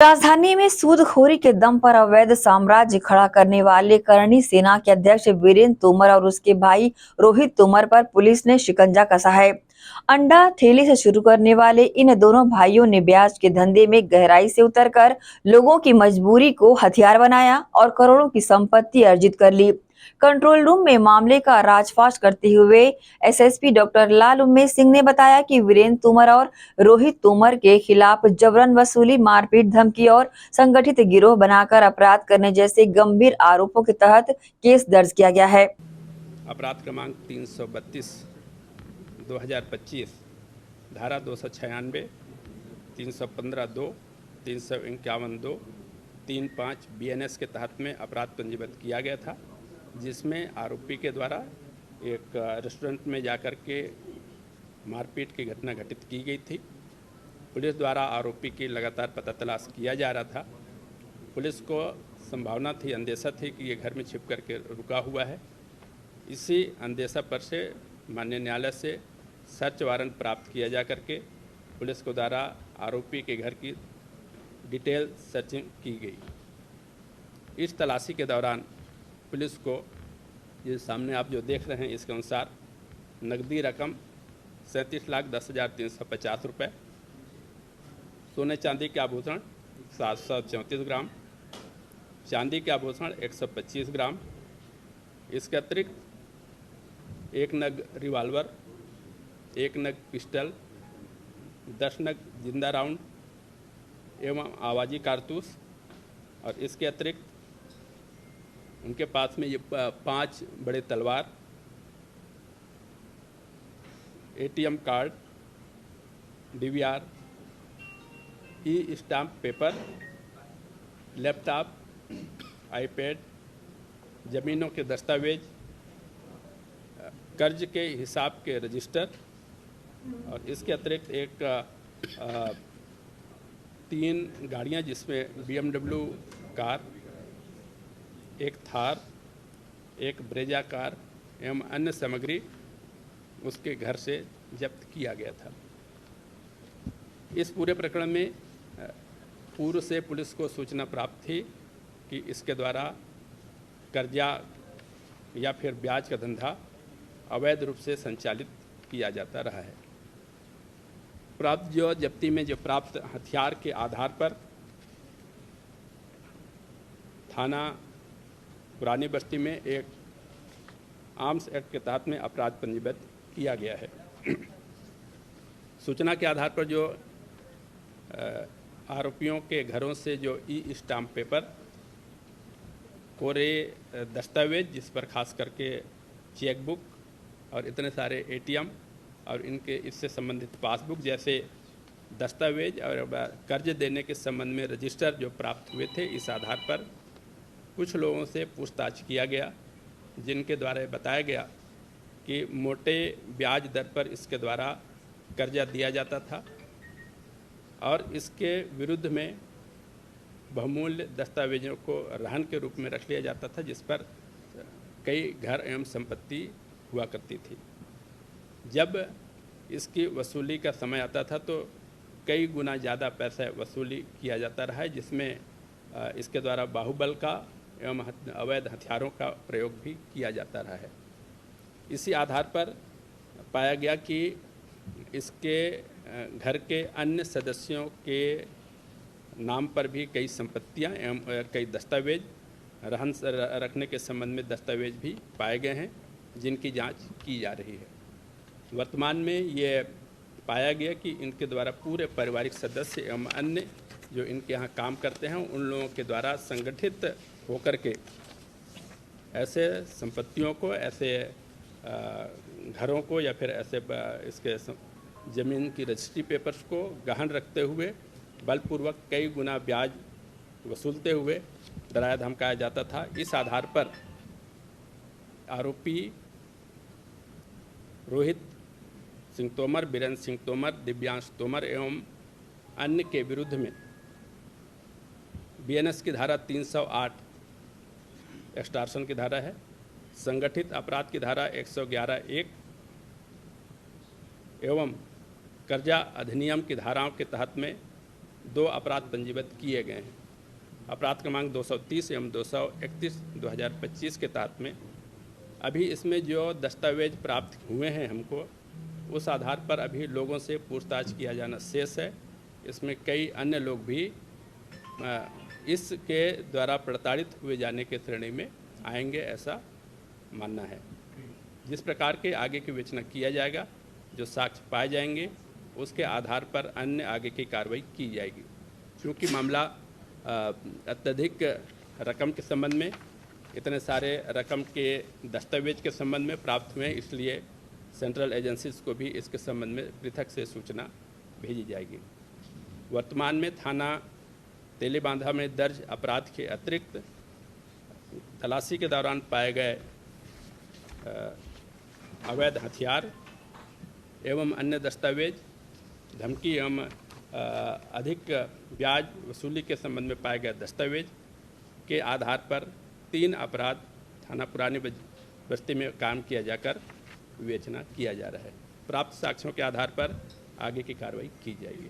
राजधानी में सूदखोरी के दम पर अवैध साम्राज्य खड़ा करने वाले करणी सेना के अध्यक्ष वीरेंद्र तोमर और उसके भाई रोहित तोमर पर पुलिस ने शिकंजा कसा है। अंडा ठेले से शुरू करने वाले इन दोनों भाइयों ने ब्याज के धंधे में गहराई से उतरकर लोगों की मजबूरी को हथियार बनाया और करोड़ों की संपत्ति अर्जित कर ली। कंट्रोल रूम में मामले का राजफाश करते हुए एसएसपी डॉक्टर लाल उमेश सिंह ने बताया कि वीरेंद्र तोमर और रोहित तोमर के खिलाफ जबरन वसूली, मारपीट, धमकी और संगठित गिरोह बनाकर अपराध करने जैसे गंभीर आरोपों के तहत केस दर्ज किया गया है। अपराध क्रमांक 332 2025 धारा 296 315(2) 351(2) 35 BNS के तहत में अपराध पंजीबद्ध किया गया था, जिसमें आरोपी के द्वारा एक रेस्टोरेंट में जाकर के मारपीट की घटना घटित की गई थी। पुलिस द्वारा आरोपी की लगातार पता तलाश किया जा रहा था। पुलिस को संभावना थी, अंदेशा थी कि ये घर में छिप करके रुका हुआ है। इसी अंदेशा पर से माननीय न्यायालय से सर्च वारंट प्राप्त किया जा करके पुलिस को द्वारा आरोपी के घर की डिटेल सर्चिंग की गई। इस तलाशी के दौरान पुलिस को ये सामने आप जो देख रहे हैं, इसके अनुसार नकदी रकम 37,10,350 रुपये, सोने चांदी के आभूषण 734 ग्राम, चांदी के आभूषण 125 ग्राम, इसके अतिरिक्त 1 नग रिवाल्वर, 1 नग पिस्टल, 10 नग जिंदा राउंड एवं आवाजी कारतूस, और इसके अतिरिक्त उनके पास में ये 5 बड़े तलवार, ATM card, DVR, stamp paper, laptop, iPad, ज़मीनों के दस्तावेज, कर्ज के हिसाब के रजिस्टर, और इसके अतिरिक्त एक 3 गाड़ियां जिसमें BMW कार, एक थार, एक ब्रेजा कार एवं अन्य सामग्री उसके घर से जब्त किया गया था। इस पूरे प्रकरण में पूर्व से पुलिस को सूचना प्राप्त थी कि इसके द्वारा कर्जा या फिर ब्याज का धंधा अवैध रूप से संचालित किया जाता रहा है। प्राप्त जो जब्ती में जो प्राप्त हथियार के आधार पर थाना पुरानी बस्ती में एक आर्म्स एक्ट के तहत में अपराध पंजीबद्ध किया गया है। सूचना के आधार पर जो आरोपियों के घरों से जो स्टाम्प पेपर, कोरे दस्तावेज जिस पर खास करके चेकबुक और इतने सारे ATM और इनके इससे संबंधित पासबुक जैसे दस्तावेज और कर्ज देने के संबंध में रजिस्टर जो प्राप्त हुए थे, इस आधार पर कुछ लोगों से पूछताछ किया गया, जिनके द्वारा बताया गया कि मोटे ब्याज दर पर इसके द्वारा कर्जा दिया जाता था और इसके विरुद्ध में बहुमूल्य दस्तावेजों को रहन के रूप में रख लिया जाता था, जिस पर कई घर एवं संपत्ति हुआ करती थी। जब इसकी वसूली का समय आता था तो कई गुना ज़्यादा पैसा वसूली किया जाता रहा है, जिसमें इसके द्वारा बाहुबल का एवं अवैध हथियारों का प्रयोग भी किया जाता रहा है। इसी आधार पर पाया गया कि इसके घर के अन्य सदस्यों के नाम पर भी कई संपत्तियां एवं कई दस्तावेज रहन रखने के संबंध में दस्तावेज भी पाए गए हैं, जिनकी जांच की जा रही है। वर्तमान में ये पाया गया कि इनके द्वारा पूरे पारिवारिक सदस्य एवं अन्य जो इनके यहाँ काम करते हैं, उन लोगों के द्वारा संगठित होकर के ऐसे संपत्तियों को, ऐसे घरों को या फिर ऐसे इसके ज़मीन की रजिस्ट्री पेपर्स को गहन रखते हुए बलपूर्वक कई गुना ब्याज वसूलते हुए डराया धमकाया जाता था। इस आधार पर आरोपी रोहित सिंह तोमर, बीरेंद्र सिंह तोमर, दिव्यांश तोमर एवं अन्य के विरुद्ध में BNS की धारा 308 एक्सटॉर्शन की धारा है, संगठित अपराध की धारा 111(1) एवं कर्जा अधिनियम की धाराओं के तहत में 2 अपराध पंजीबद्ध किए गए हैं। अपराध क्रमांक 230 एवं 231/2025 के तहत में अभी इसमें जो दस्तावेज प्राप्त हुए हैं हमको, उस आधार पर अभी लोगों से पूछताछ किया जाना शेष है। इसमें कई अन्य लोग भी इसके द्वारा प्रताड़ित हुए जाने के श्रेणी में आएंगे, ऐसा मानना है। जिस प्रकार के आगे की विवेचना किया जाएगा, जो साक्ष्य पाए जाएंगे उसके आधार पर अन्य आगे की कार्रवाई की जाएगी। क्योंकि मामला अत्यधिक रकम के संबंध में, इतने सारे रकम के दस्तावेज के संबंध में प्राप्त हुए हैं, इसलिए सेंट्रल एजेंसीज को भी इसके संबंध में पृथक से सूचना भेजी जाएगी। वर्तमान में थाना तेलीबांधा में दर्ज अपराध के अतिरिक्त तलाशी के दौरान पाए गए अवैध हथियार एवं अन्य दस्तावेज, धमकी एवं अधिक ब्याज वसूली के संबंध में पाए गए दस्तावेज के आधार पर 3 अपराध थाना पुरानी बस्ती में काम किया जाकर विवेचना किया जा रहा है। प्राप्त साक्ष्यों के आधार पर आगे की कार्रवाई की जाएगी।